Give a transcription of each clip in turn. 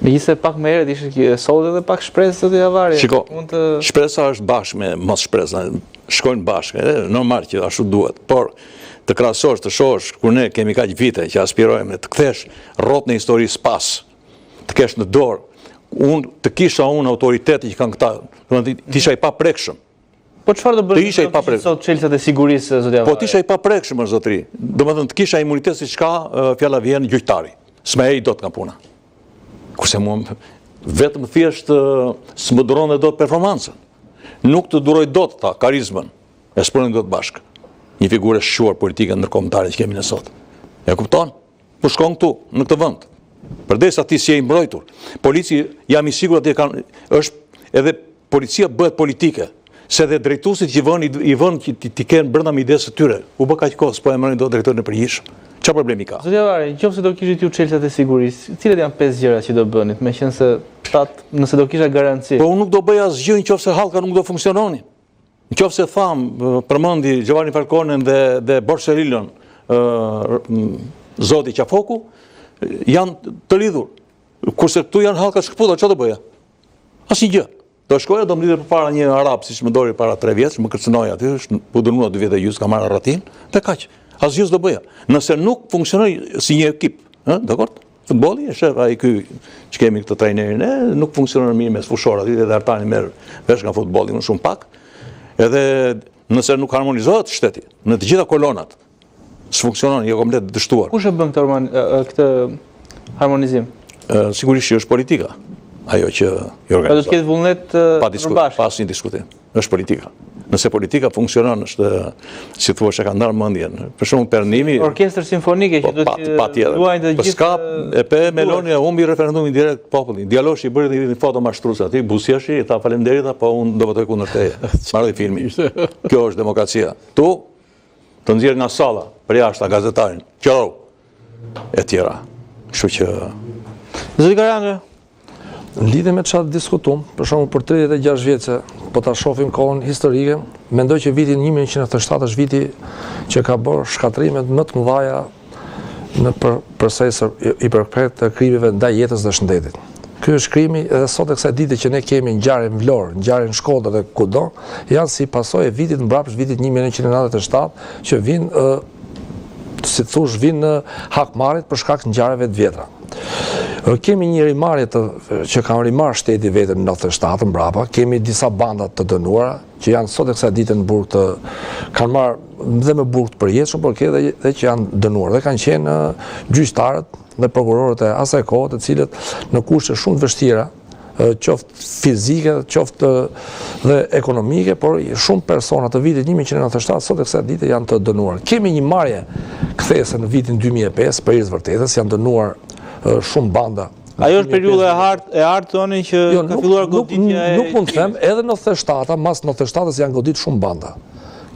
Megjithëse pak më herët ishte solli edhe pak shpresë të avarie. Shiko, shpresa është bashkë me mos shpresa, shkojnë bashkë, normal që ashtu duhet, por të krahasosh, të shohësh kur ne kemi kaq vite që aspirojmë të kthesh rrotën e historisë pas, të kesh në dorë, të kisha unë autoritetin që kanë këta, të isha i paprekshëm. Po çfarë do bësh sot çelësat e sigurisë zotëria? Po të isha i paprekshëm zotëri. Domethënë të kisha imunitet siç ka fjala vjen gjyqtari. S'më ej dot nga puna. Kurse mua vetëm thjesht s'më duron dhe dot performancën. Nuk të duroj dot ta karizmën. E sprovojmë dot bashkë. Një figurë e shquar politike ndërkombëtare që kemi ne sot. E kupton? Po shkon këtu në këtë vend. Përdesa ti si je i mbrojtur. Polici jam i sigurt atë është edhe policia bëhet politike. Se dhe drejtuesit që i vënë që ti kenë brenda midesë të tyre. U bë kaq kohë s'po e marrin dot drejtorin e përgjithshëm. Çfarë problemi ka? Zotëria Vari, nëse do kishit ju çelësat e sigurisë, cilat janë 5 gjëra që do bënit, meqense nëse do kisha garanci? Po unë nuk do bëj asgjë nëse hallka nuk do funksiononi. Nëse tham, përmendi Giovanni Falconen dhe Borsellilon, zoti Qafoku, janë të lidhur. Kurse këtu janë hallka shkëputa, çfarë do bëja? Asnjë. Do shkoja, do më lidhe përpara një arab, si që më dori para 3 vjeç, më kërcënoj aty, u dënua 2 vjet e gjysmë, ka marrë rratin, dhe kaq. Asgjë s'do bëja. Nëse nuk funksionoj si një ekip, dakord? Futbolli, e shef ai ky që kemi këtë trajnerin, nuk funksionon mirë mes fushorëve, edhe Artani merr vesh nga futbolli, më shumë pak. Edhe nëse nuk harmonizohet shteti në të gjitha kolonat, s'funksionon, je komplet dështuar. Kush e bën këtë harmonizim? Sigurisht që është politika. Ajo që i organizon. Do të ketë vullnet përbashkët. Pas një diskutim. Është politika. Nëse politika funksionon, është, si thua, që ka ndarë mendjen. Për shembull Perëndimi. Orkestër simfonike që do të luajnë të gjithë. Ska e pe Meloni humbi referendumin direkt popullit. Djaloshi i bëri një foto mashtruese aty, buzëqeshi i tha faleminderit, po unë do votoj kundër teje. Marrë filmi. Kjo është demokracia. Tu të nxjerr nga salla për jashtë gazetarin, qero e tjera. Kështu që Zoti Karanga, në lidhje me çfarë diskutuam, për shembull për 36 vjet, po ta shohim kohën historike, mendoj që viti 1997 është viti që ka bërë shkatrimet më të mëdha në përsërisë i përket të krimeve ndaj jetës dhe shëndetit. Ky është krimi edhe sot e kësaj dite që ne kemi ngjarje në Vlorë, ngjarje në Shkodër dhe kudo, janë si pasojë e vitit mbrapsht vitit 1997 që vinë si thosh vinë në hakmarrjet për shkak të ngjarjeve të vjetra. Kemi një rimarrje që kanë rimarrë shteti vetëm në 97 mbrapa, kemi disa banda të dënuara që janë sot e kësaj dite në burg të kanë marrë dhe me burg të përjetshëm, por ke dhe që janë dënuar dhe kanë qenë gjyqtarët dhe prokurorët e asaj kohe, të cilët në kushte shumë të vështira, qoftë fizike, qoftë dhe ekonomike, por shumë persona të vitit 1997 sot e kësaj dite janë të dënuar. Kemi një marrje kthese në vitin 2005 për hir të vërtetës, janë dënuar shumë banda. Ajo është periudha e hartë tonë që ka filluar goditja e... Nuk mund të them, edhe në 97, mas në 97 janë godit shumë banda.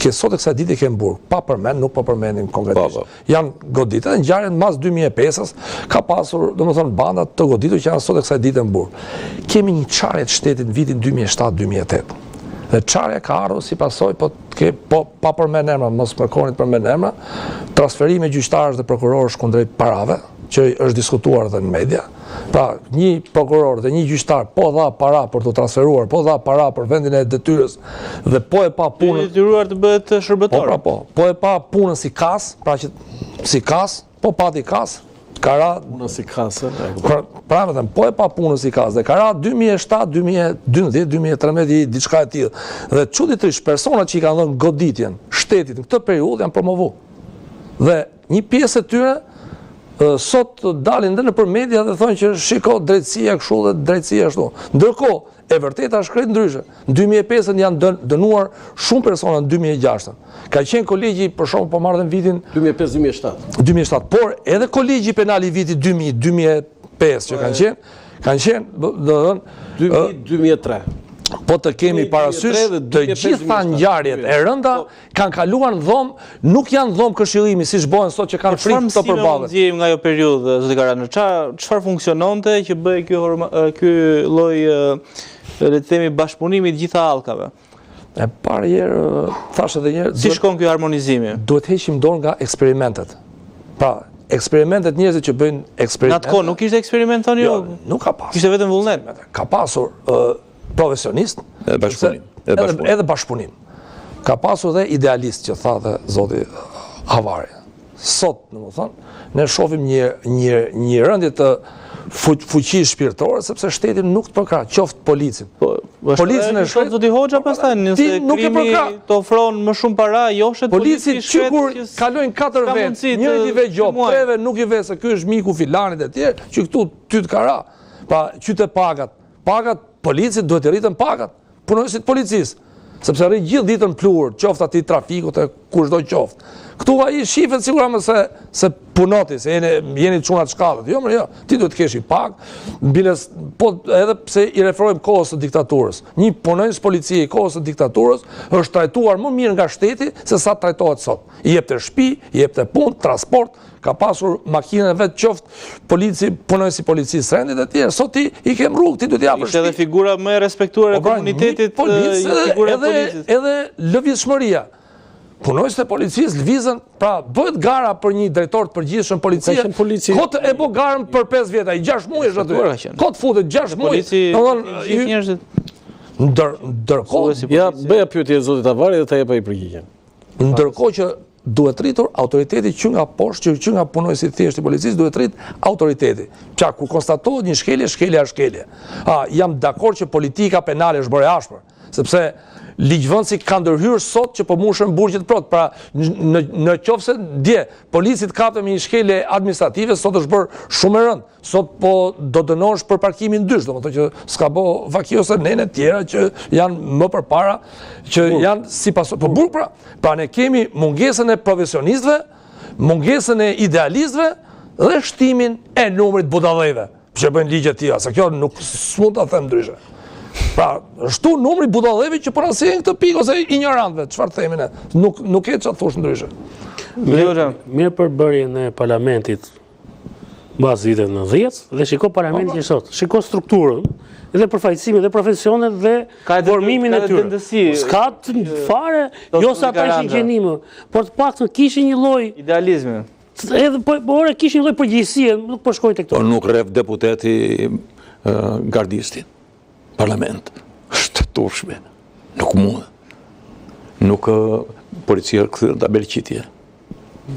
Që sot e kësaj dite ke në burg, pa përmend, nuk pa përmendin konkretisht. Janë godit, edhe ngjarjen mas 2005-s ka pasur, domethënë, banda të goditur që janë sot e kësaj dite në burg. Kemi një çarje të shtetit në vitin 2007-2008. Dhe çarja ka ardhur si pasojë, pa përmend emra, mos përkoni të përmend emra, transferime gjyqtarësh dhe prokurorësh kundrejt parave, që është diskutuar edhe në media. Pra, një prokuror dhe një gjyqtar po dha para për të transferuar, po dha para për vendin e detyrës dhe po e pa punën... Detyruar të bëhet shërbëtor. Po e pa punën si kas, pra që si kas, po pati kas, ka ra... Punën si kasë. Pra me them, po e pa punën si kas, dhe ka ra 2007, 2012, 2013, diçka e tillë. Dhe çuditërisht personat që i kanë dhënë goditjen shtetit në këtë periudhë janë promovu. Dhe një pjesë e tyre sot dalin dhe në për media dhe thonë që shiko drejtësia kështu dhe drejtësia ashtu. Ndërkohë, e vërteta është krejt ndryshe. Në 2005 janë dënuar shumë persona në 2006. Ka qenë kolegji, për shembull, po marrën vitin 2005-2007. 2007, por edhe kolegji penal i vitit 2000-2005 që kanë qenë, do të thënë 2003. Po të kemi parasysh të gjitha ngjarjet e rënda kanë kaluar në dhomë, nuk janë dhomë këshillimi siç bëhen sot që kanë frikë të përballen. Çfarë mësimi nga ajo periudhë, zoti Karana? Çfarë funksiononte që bëi ky lloj le të themi bashkëpunimi të gjitha hallkave? E parë herë thash edhe një herë, si shkon ky harmonizimi? Duhet heqim dorë nga eksperimentet. Pra, eksperimentet njerëzit që bëjnë Në eksperimente. atë kohë nuk ishte eksperiment thoni ju? Nuk ka pasur. Kishte vetëm vullnet. Ka pasur profesionist edhe bashkëpunim. Ka pasur dhe idealist që tha dhe zoti Havari. Sot, ne shohim një rëndje të fuqi shpirtërore sepse shteti nuk të përkrah, qoftë policin. Policin e shkret zoti Hoxha pastaj, nëse krimi të ofron më shumë para, joshet polici kur kalojnë 4 vjet, njëri i ve gjop, 3 vjet nuk i ve se ky është miku filanit e tjerë, që këtu ty të kara. Pa qytet pagat. Pagat policit duhet të rritën pagat. Punonësit policisë. Sepse rri gjithë ditën pluhur, qoftë aty trafikut e kushdo qoftë. Këtu ai shifet sigurisht se punoti, se jeni çuna të shkallët. Jo, jo, ti duhet të kesh i pag, po edhe pse i referojmë kohës së diktaturës. Një punonjës policie i kohës së diktaturës është trajtuar më mirë nga shteti se sa trajtohet sot. I jepte shtëpi, i jepte punë, transport, ka pasur makinën vetë qoftë punonjës i policisë rendit e tjerë. Sot ti i ke rrugë, ti duhet t'i japësh shtëpi. Ishte edhe figura më e respektuar e komunitetit, edhe lëvizshmëria. Punonjësit e policisë lëvizën, pra bëhet gara për një drejtor të përgjithshëm policie. Kotë e bo garën për 5 vjet, ai 6 muaj është aty. Kotë futet 6 muaj. Ndërkohë, ja bëja pyetje zotit Havari dhe ta jep ai përgjigjen. Ndërkohë që duhet rritur autoriteti që nga poshtë, që nga punonjësit thjesht i policisë duhet rrit autoriteti. Qa kur konstatohet një shkelje. Jam dakord që politika penale është bërë ashpër, sepse ligjvëndësi ka ndërhyrë sot që po mushën burgjet prot. Pra, në qofse dje, policit kapte me një shkelje administrative, sot është bërë shumë e rëndë. Sot po do dënohesh për parkimin dysh, do më të që s'ka bo vaki ose nene tjera që janë më përpara, që janë si pasur. Po burg pra ne kemi mungesën e profesionistëve, mungesën e idealistëve dhe shtimin e numrit budallëve që bëjnë ligjet tjera, se kjo nuk s'mund ta them ndryshe. Pra, shtu numri budallëve që përrasin këtë pikë ose ignorantëve, çfarë themin ne? Nuk e çfarë thosh ndryshe. Mirë për bërjen e parlamentit mbas viteve 90 dhe shiko parlamentin sot. Shiko strukturën, edhe përfaqësimin dhe profesionet dhe formimin e tyre. S'ka fare, jo sa ata ishin gjenimë, por të paktën kishin një lloj idealizmi. Edhe po ora kishin një lloj përgjegjësie, nuk po shkojnë tek to. Po nuk rref deputeti gardistin. Parlament, shtetërshme, nuk mund. Nuk policia këthyrë të belqitje.